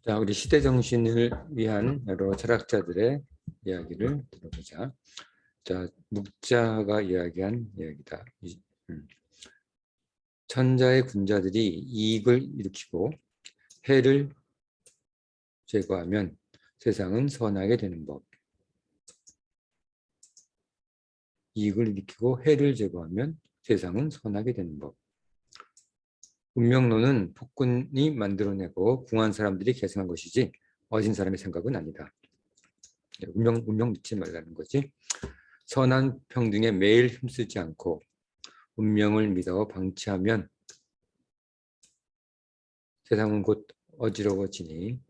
자, 우리 시대 정신을 위한 여러 철학자들의 이야기를 들어보자. 자, 묵자가 이야기한 이야기다. 천자의 군자들이 이익을 일으키고 해를 제거하면 세상은 선하게 되는 법. 이익을 일으키고 해를 제거하면 세상은 선하게 되는 법. 운명론은 폭군이 만들어내고 궁한 사람들이 계승한 것이지 어진 사람의 생각은 아니다. 운명 믿지 말라는 거지. 선한 평등에 매일 힘쓰지 않고 운명을 믿어 방치하면 세상은 곧 어지러워지니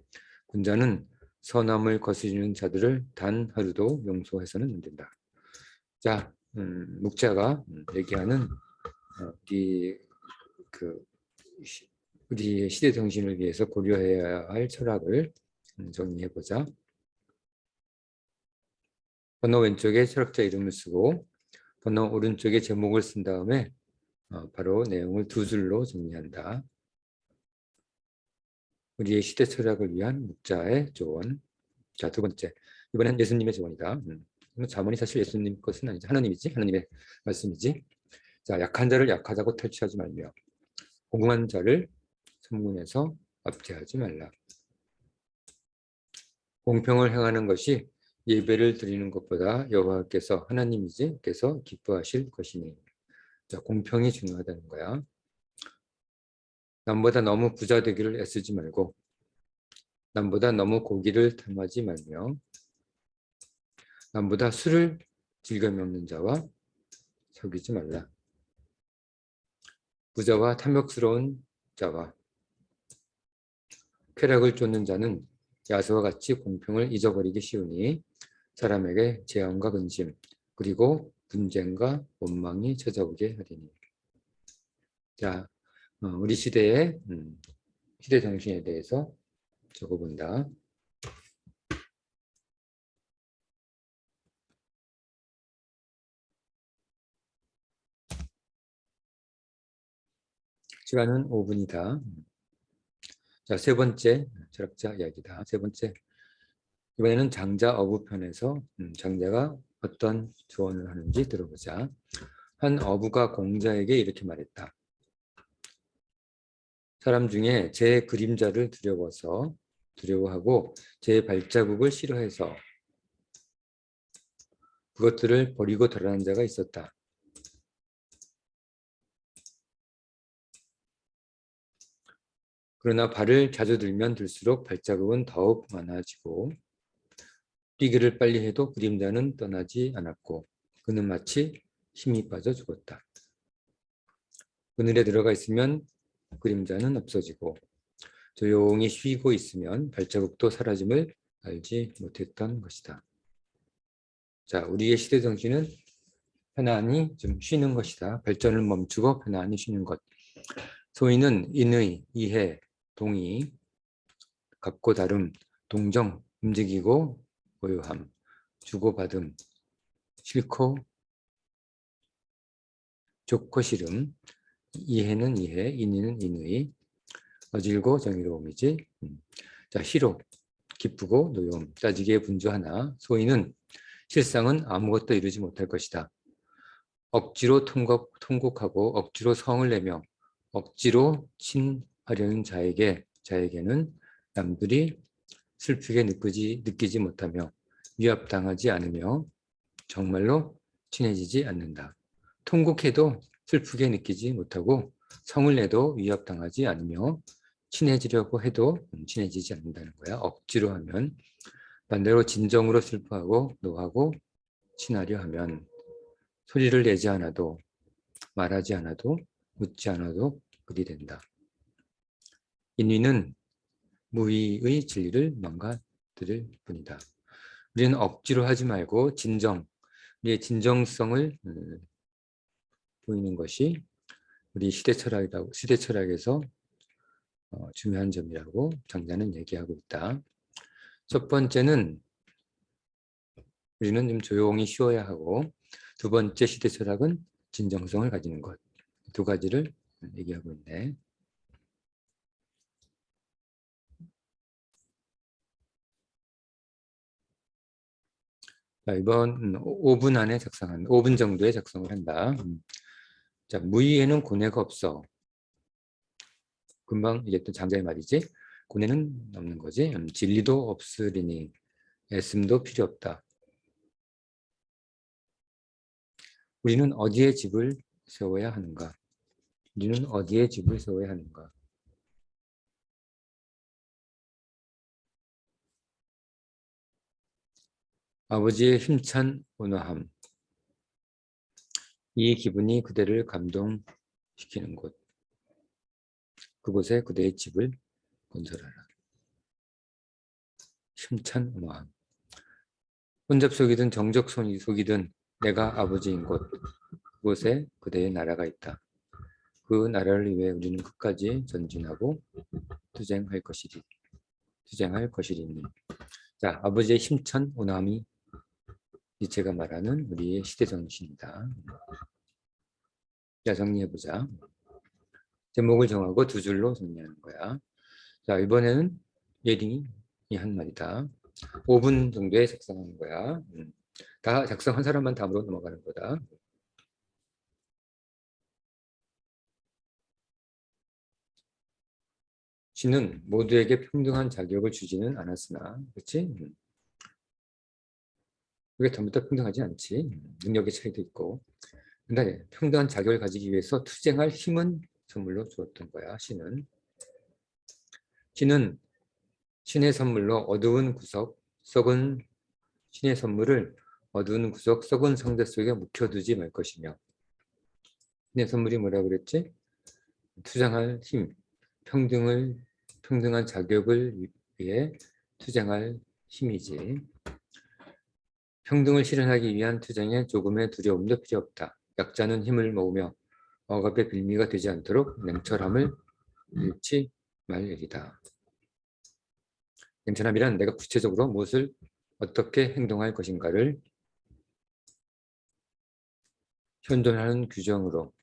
군자는 선함을 거스르는 자들을 단 하루도 용서해서는 안 된다. 자, 묵자가 얘기하는 우리 시대 정신을 위해서 고려해야 할 철학을 정리해보자. 번호 왼쪽에 철학자 이름을 쓰고 번호 오른쪽에 제목을 쓴 다음에 바로 내용을 두 줄로 정리한다. 우리의 시대 철학을 위한 묵자의 조언. 자, 두 번째. 이번엔 예수님의 조언이다. 자문이 사실 예수님 것은 아니지. 하나님이지. 하나님의 말씀이지. 자, 약한 자를 약하다고 탈취하지 말며 공공한 자를 선문에서 압제하지 말라. 공평을 행하는 것이 예배를 드리는 것보다 여호와께서 하나님이지 께서 기뻐하실 것이니. 자, 공평이 중요하다는 거야. 남보다 너무 부자 되기를 애쓰지 말고 남보다 너무 고기를 탐하지 말며 남보다 술을 즐겨 먹는 자와 사귀지 말라. 부자와 탐욕스러운 자와 쾌락을 쫓는 자는 야수와 같이 공평을 잊어버리기 쉬우니 사람에게 재앙과 근심 그리고 분쟁과 원망이 찾아오게 하리니. 자, 우리 시대의 시대 정신에 대해서 적어본다. 시간은 5분이다. 자, 세 번째 철학자 이야기다. 세 번째. 이번에는 장자 어부편에서 장자가 어떤 조언을 하는지 들어보자. 한 어부가 공자에게 이렇게 말했다. 사람 중에 제 그림자를 두려워하고 제 발자국을 싫어해서 그것들을 버리고 돌아가는 자가 있었다. 그러나 발을 자주 들면 들수록 발자국은 더욱 많아지고 뛰기를 빨리 해도 그림자는 떠나지 않았고 그는 마치 힘이 빠져 죽었다. 그늘에 들어가 있으면 그림자는 없어지고 조용히 쉬고 있으면 발자국도 사라짐을 알지 못했던 것이다. 자, 우리의 시대 정신은 편안히 좀 쉬는 것이다. 발전을 멈추고 편안히 쉬는 것. 소위는 인의, 이해, 동의, 같고 다름, 동정, 움직이고 고요함, 주고받음, 싫고 좋고 싫음, 이해는 이해, 인의는 인의, 어질고 정의로움이지. 자, 희로, 기쁘고 노여움, 따지기에 분주하나 소위는 실상은 아무것도 이루지 못할 것이다. 억지로 통곡하고 억지로 성을 내며 억지로 친하려는 자에게는 남들이 슬프게 느끼지 못하며 위압당하지 않으며 정말로 친해지지 않는다. 통곡해도 슬프게 느끼지 못하고 성을 내도 위압당하지 않으며 친해지려고 해도 친해지지 않는다는 거야. 억지로 하면. 반대로 진정으로 슬퍼하고 노하고 친하려 하면 소리를 내지 않아도 말하지 않아도 묻지 않아도 그리 된다. 인위는 무의의 진리를 망가뜨릴 뿐이다. 우리는 억지로 하지 말고 우리의 진정성을 보이는 것이 우리 시대 철학에서 중요한 점이라고 장자는 얘기하고 있다. 첫 번째는 우리는 좀 조용히 쉬어야 하고 두 번째 시대 철학은 진정성을 가지는 것. 두 가지를 얘기하고 있네. 자, 이번 5분 안에 5분 정도에 작성을 한다. 자, 무의에는 고뇌가 없어. 금방 이제 또 장자의 말이지. 고뇌는 없는 거지. 진리도 없으리니 애씀도 필요 없다. 우리는 어디에 집을 세워야 하는가? 우리는 어디에 집을 세워야 하는가? 아버지의 힘찬 온화함. 이 기분이 그대를 감동시키는 곳. 그곳에 그대의 집을 건설하라. 힘찬 온화함. 혼잡속이든 정적속이든 내가 아버지인 곳. 그곳에 그대의 나라가 있다. 그 나라를 위해 우리는 끝까지 전진하고 투쟁할 것이리니. 자, 아버지의 힘찬 온화함이 니체가 말하는 우리의 시대 정신이다. 자, 정리해보자. 제목을 정하고 두 줄로 정리하는 거야. 자, 이번에는 예딩이 한 말이다. 5분 정도에 작성하는 거야. 다 작성한 사람만 다음으로 넘어가는 거다. 신은 모두에게 평등한 자격을 주지는 않았으나, 그렇지? 그게 전부 다 평등하지 않지. 능력의 차이도 있고. 근데 평등한 자격을 가지기 위해서 투쟁할 힘은 선물로 주었던 거야. 신은 신의 선물로 어두운 구석, 썩은 신의 선물을 어두운 구석, 썩은 상자 속에 묵혀두지 말 것이며. 신의 선물이 뭐라 그랬지? 투쟁할 힘, 평등한 자격을 위해 투쟁할 힘이지. 평등을 실현하기 위한 투쟁에 조금의 두려움도 필요 없다. 약자는 힘을 모으며 억압의 빌미가 되지 않도록 냉철함을 잃지 말 일이다. 냉철함이란 내가 구체적으로 무엇을 어떻게 행동할 것인가를 현존하는 규정으로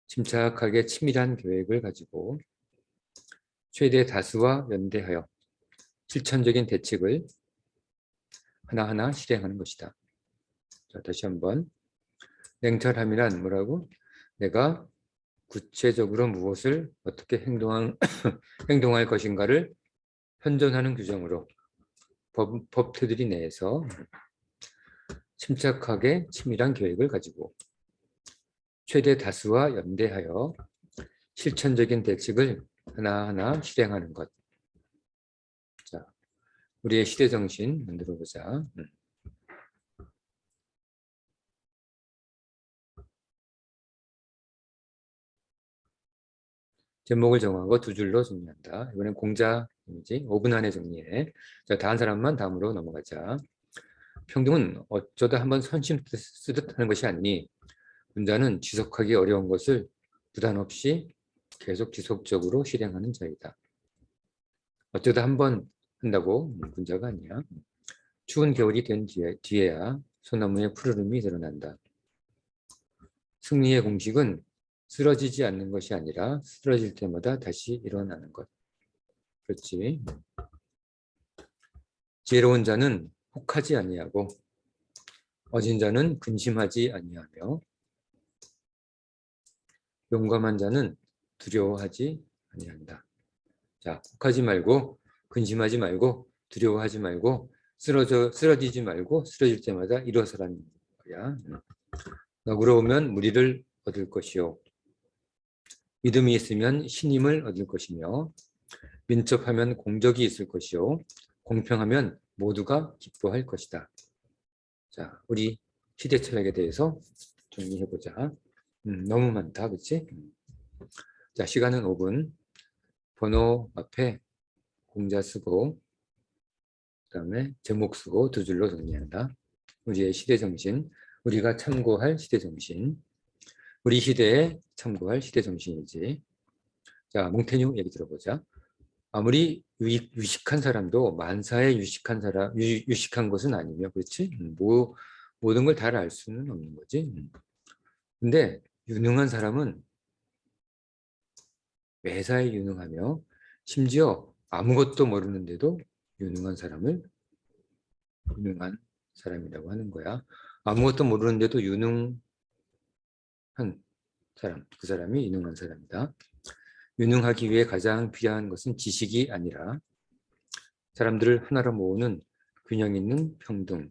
침착하게 치밀한 계획을 가지고 최대 다수와 연대하여 실천적인 대책을 하나하나 실행하는 것이다. 자, 다시 한번. 냉철함이란 뭐라고? 내가 구체적으로 무엇을 어떻게 행동할 것인가를 현존하는 규정으로 법태들이 내에서 침착하게 치밀한 계획을 가지고 최대 다수와 연대하여 실천적인 대책을 하나하나 실행하는 것. 자, 우리의 시대 정신 만들어 보자. 제목을 정하고 두 줄로 정리한다. 이번엔 공자이지 5분 안에 정리해. 자, 다한 사람만 다음으로 넘어가자. 평등은 어쩌다 한번 선심 쓰듯 하는 것이 아니니 군자는 지속하기 어려운 것을 부담 없이 계속 지속적으로 실행하는 자이다. 어쩌다 한번 한다고 군자가 아니야. 추운 겨울이 된 뒤에야 소나무의 푸르름이 드러난다. 승리의 공식은 쓰러지지 않는 것이 아니라 쓰러질 때마다 다시 일어나는 것. 그렇지. 지혜로운 자는 혹하지 아니하고 어진 자는 근심하지 아니하며 용감한 자는 두려워하지 아니한다. 자, 혹하지 말고 근심하지 말고 두려워하지 말고 쓰러지지 말고 쓰러질 때마다 일어서라는 거야. 너그러우면 무리를 얻을 것이요 믿음이 있으면 신임을 얻을 것이며 민첩하면 공적이 있을 것이요 공평하면 모두가 기뻐할 것이다. 자, 우리 시대 철학에 대해서 정리해보자. 너무 많다, 그렇지? 자, 시간은 5분. 번호 앞에 공자 쓰고 그다음에 제목 쓰고 두 줄로 정리한다. 우리의 시대 정신, 우리가 참고할 시대 정신, 우리 시대에 참고할 시대 정신이지. 자, 몽테뉴 얘기 들어보자. 아무리 유식한 사람도 만사에 유식한 것은 아니며, 그렇지? 모든 걸 다 알 수는 없는 거지. 근데 유능한 사람은 매사에 유능하며 심지어 아무것도 모르는데도 유능한 사람을 유능한 사람이라고 하는 거야. 아무것도 모르는데도 유능한 사람, 그 사람이 유능한 사람이다. 유능하기 위해 가장 필요한 것은 지식이 아니라 사람들을 하나로 모으는 균형 있는 평등,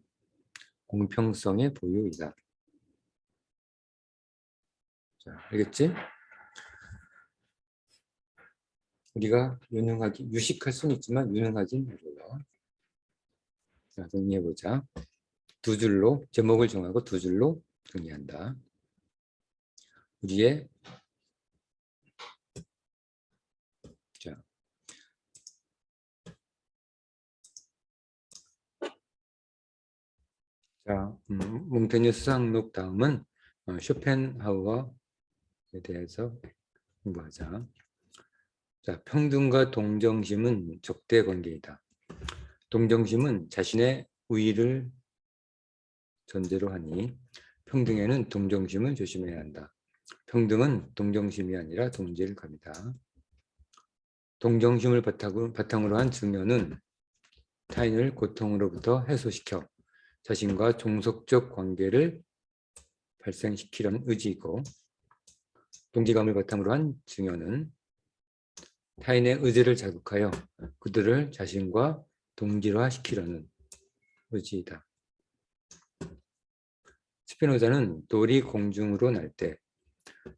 공평성의 보유이다. 자, 알겠지? 우리가 유식할 수는 있지만 유능하진 않아요. 자, 정리해보자. 두 줄로, 제목을 정하고 두 줄로 정리한다. 우리의, 몽테뉴 수상록 다음은 쇼펜하우어에 대해서 공부하자. 자, 평등과 동정심은 적대 관계이다. 동정심은 자신의 우위를 전제로 하니 평등에는 동정심을 조심해야 한다. 평등은 동정심이 아니라 동질감이다. 동정심을 바탕으로 한 증여는 타인을 고통으로부터 해소시켜 자신과 종속적 관계를 발생시키려는 의지이고, 동지감을 바탕으로 한 증여는 타인의 의지를 자극하여 그들을 자신과 동질화시키려는 의지이다. 스피노자는 돌이 공중으로 날 때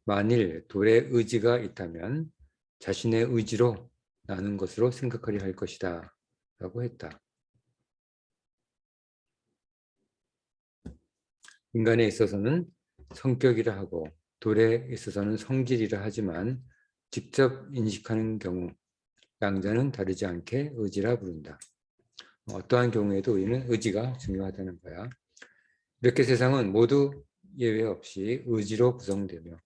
만일 돌에 의지가 있다면 자신의 의지로 나는 것으로 생각하려 할 것이다 라고 했다. 인간에 있어서는 성격이라 하고 돌에 있어서는 성질이라 하지만 직접 인식하는 경우 양자는 다르지 않게 의지라 부른다. 어떠한 경우에도 우리는 의지가 중요하다는 거야. 이렇게 세상은 모두 예외 없이 의지로 구성되며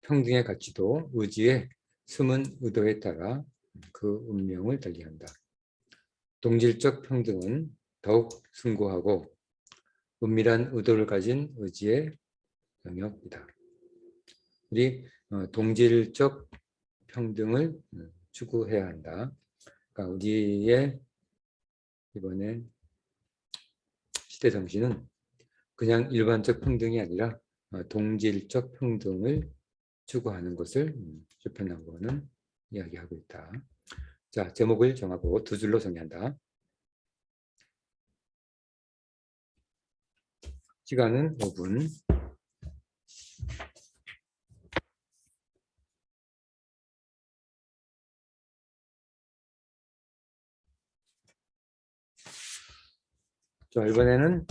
평등의 가치도 의지의 숨은 의도에 따라 그 운명을 달리한다. 동질적 평등은 더욱 숭고하고 은밀한 의도를 가진 의지의 영역이다. 우리 동질적 평등을 추구해야 한다. 그러니까 우리의 이번에 시대 정신은 그냥 일반적 평등이 아니라 동질적 평등을 추구하는 것을 쇼펜하우어는 이야기하고 있다. 자, 제목을 정하고 두 줄로 정리한다. 시간은 5분. 자, 이번에는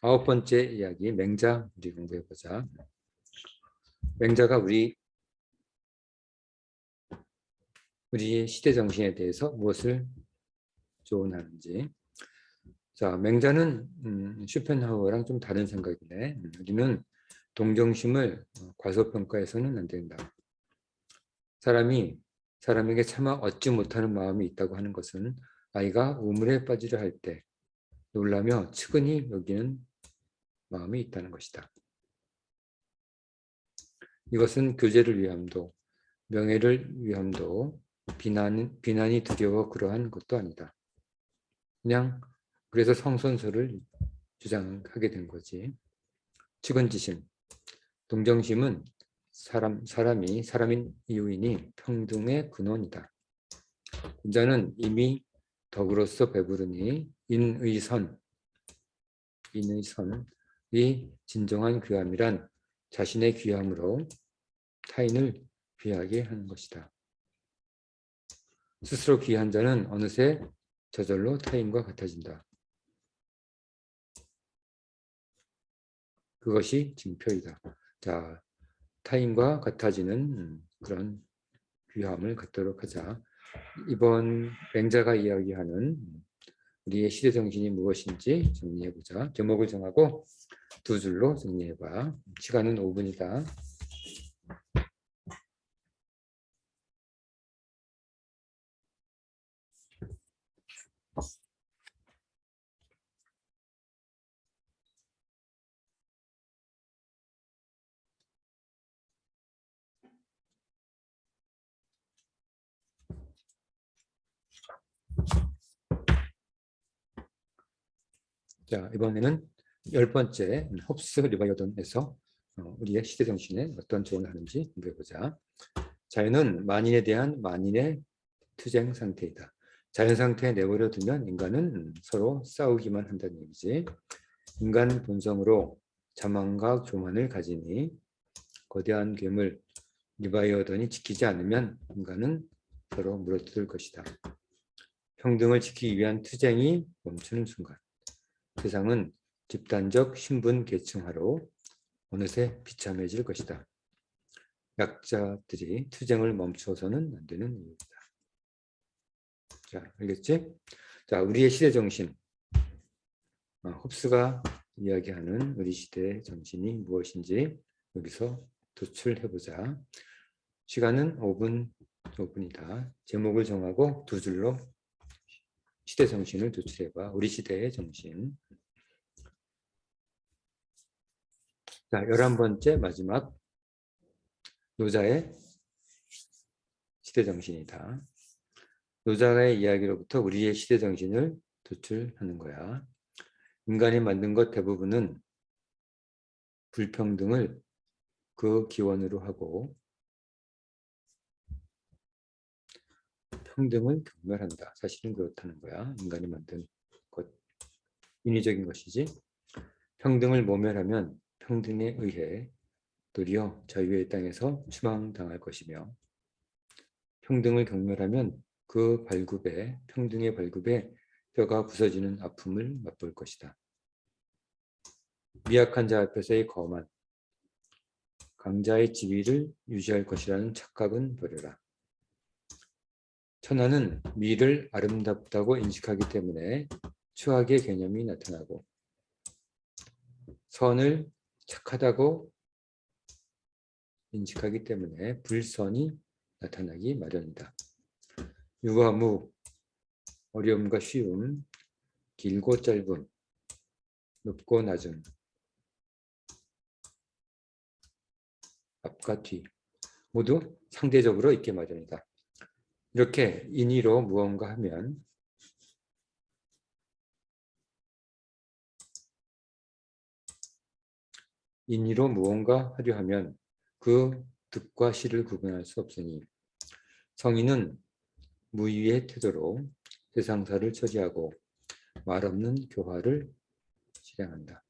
9번째 이야기, 맹자 우리 공부해보자. 맹자가 우리의 시대 정신에 대해서 무엇을 조언하는지. 자, 맹자는 쇼펜하우어랑 좀 다른 생각이네. 우리는 동정심을 과소평가해서는 안 된다. 사람에게 차마 얻지 못하는 마음이 있다고 하는 것은 아이가 우물에 빠지려 할 때 놀라며 측은히 여기는 마음이 있다는 것이다. 이것은 교제를 위함도 명예를 위함도 비난이 두려워 그러한 것도 아니다. 그냥 그래서 성선설을 주장하게 된 거지. 측은지심, 동정심은 사람이 사람인 이유이니 평등의 근원이다. 인자는 이미 덕으로서 배부르니 인의선이 진정한 귀함이란 자신의 귀함으로 타인을 귀하게 하는 것이다. 스스로 귀한 자는 어느새 저절로 타인과 같아진다. 그것이 징표이다. 자, 타인과 같아지는 그런 귀함을 갖도록 하자. 이번 맹자가 이야기하는 우리의 시대 정신이 무엇인지 정리해보자. 제목을 정하고 두 줄로 정리해봐. 시간은 5분이다. 자, 이번에는 10번째 홉스 리바이어던에서 우리의 시대 정신에 어떤 조언을 하는지 공부해보자. 자연은 만인에 대한 만인의 투쟁 상태이다. 자연 상태에 내버려 두면 인간은 서로 싸우기만 한다는 얘기지. 인간 본성으로 자만과 교만을 가지니 거대한 괴물 리바이어던이 지키지 않으면 인간은 서로 물어뜯을 것이다. 평등을 지키기 위한 투쟁이 멈추는 순간 세상은 집단적 신분 계층화로 어느새 비참해질 것이다. 약자들이 투쟁을 멈춰서는 안 되는 이유다. 자, 알겠지? 자, 우리의 시대 정신. 홉스가 이야기하는 우리 시대의 정신이 무엇인지 여기서 도출해보자. 시간은 5분이다. 제목을 정하고 두 줄로 시대 정신을 도출해봐. 우리 시대의 정신. 자, 11번째 마지막 노자의 시대 정신이다. 노자의 이야기로부터 우리의 시대 정신을 도출하는 거야. 인간이 만든 것 대부분은 불평등을 그 기원으로 하고 평등을 경멸한다. 사실은 그렇다는 거야. 인간이 만든 것, 인위적인 것이지. 평등을 모멸하면 평등에 의해 도리어 자유의 땅에서 추방당할 것이며 평등을 경멸하면 그 발굽에 평등의 발굽에 뼈가 부서지는 아픔을 맛볼 것이다. 미약한 자 앞에서의 거만 강자의 지위를 유지할 것이라는 착각은 버려라. 천하는 미를 아름답다고 인식하기 때문에 추악의 개념이 나타나고 선을 착하다고 인식하기 때문에 불선이 나타나기 마련이다. 유와 무, 어려움과 쉬움, 길고 짧음, 높고 낮음, 앞과 뒤 모두 상대적으로 있게 마련이다. 이렇게 인위로 무언가 하면 인위로 무언가 하려 하면 그 득과 실을 구분할 수 없으니 성인은 무위의 태도로 세상사를 처리하고 말없는 교화를 실행한다.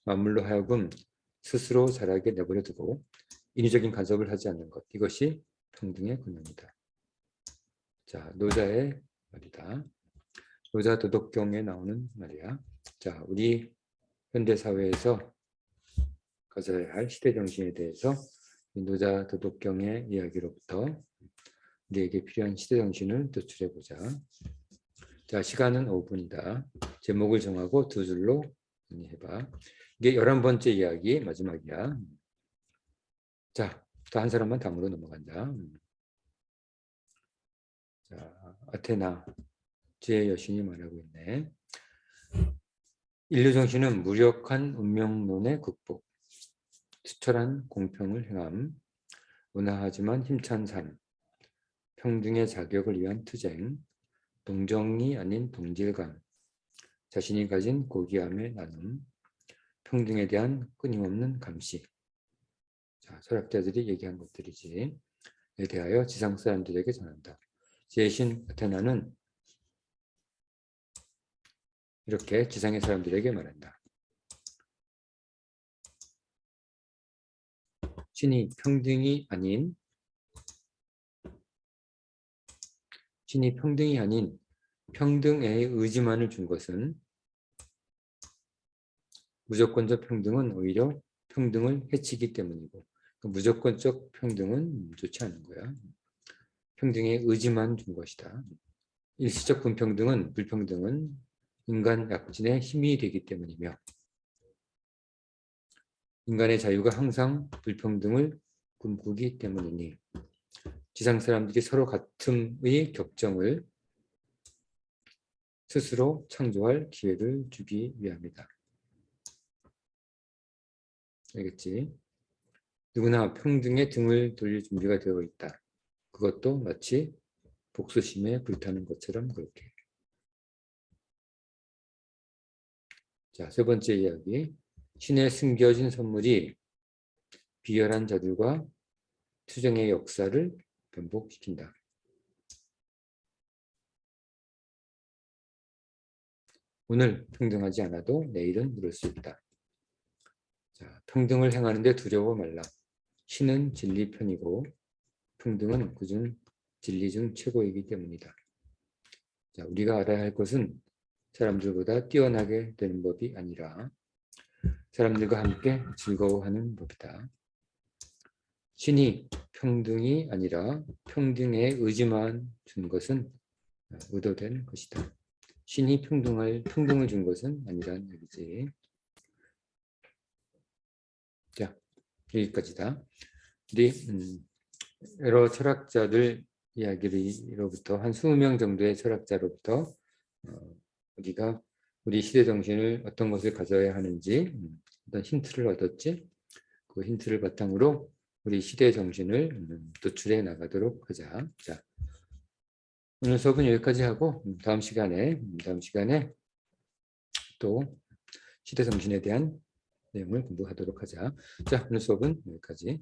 만물로 하여금 스스로 자라게 내버려두고 인위적인 간섭을 하지 않는 것, 이것이 평등의 근원이다. 자, 노자의 말이다. 노자 도덕경에 나오는 말이야. 자, 우리 현대사회에서 가져야 할 시대정신에 대해서 노자 도덕경의 이야기로부터 우리에게 필요한 시대정신을 도출해보자. 자, 시간은 5분이다. 제목을 정하고 두 줄로 정리해봐. 이게 11번째 이야기 마지막이야. 자, 또 한 사람만 다음으로 넘어간다. 자, 아테나 지혜 여신이 말하고 있네. 인류 정신은 무력한 운명론의 극복, 투철한 공평을 행함, 온화하지만 힘찬 삶, 평등의 자격을 위한 투쟁, 동정이 아닌 동질감, 자신이 가진 고귀함의 나눔, 평등에 대한 끊임없는 감시. 자, 철학자들이 얘기한 것들이지. 에 대하여 지상 사람들에게 전한다. 제신 아테나는 이렇게 지상의 사람들에게 말한다. 신이 평등이 아닌 평등의 의지만을 준 것은 무조건적 평등은 오히려 평등을 해치기 때문이고 무조건적 평등은 좋지 않은 거야. 평등의 의지만 준 것이다. 일시적 불평등은 인간 약진의 힘이 되기 때문이며 인간의 자유가 항상 불평등을 꿈꾸기 때문이니 지상 사람들이 서로 같음의 격정을 스스로 창조할 기회를 주기 위함이다. 알겠지? 누구나 평등에 등을 돌릴 준비가 되어 있다. 그것도 마치 복수심에 불타는 것처럼 그렇게. 자, 세 번째 이야기. 신의 숨겨진 선물이 비열한 자들과 투정의 역사를 변복시킨다. 오늘 평등하지 않아도 내일은 이룰 수 있다. 자, 평등을 행하는데 두려워 말라. 신은 진리 편이고 평등은 그중 진리 중 최고이기 때문이다. 자, 우리가 알아야 할 것은 사람들보다 뛰어나게 되는 법이 아니라 사람들과 함께 즐거워하는 법이다. 신이 평등이 아니라 평등의 의지만 준 것은 의도된 것이다. 신이 평등을 준 것은 아니란 얘기지. 자, 여기까지다. 우리 여러 철학자들 이야기로부터 한 20명 정도의 철학자로부터 우리가 우리 시대 정신을 어떤 것을 가져야 하는지 어떤 힌트를 얻었지. 그 힌트를 바탕으로 우리 시대 정신을 도출해 나가도록 하자. 자, 오늘 수업은 여기까지 하고 다음 시간에 또 시대 정신에 대한 내용을 공부하도록 하자. 자, 오늘 수업은 여기까지.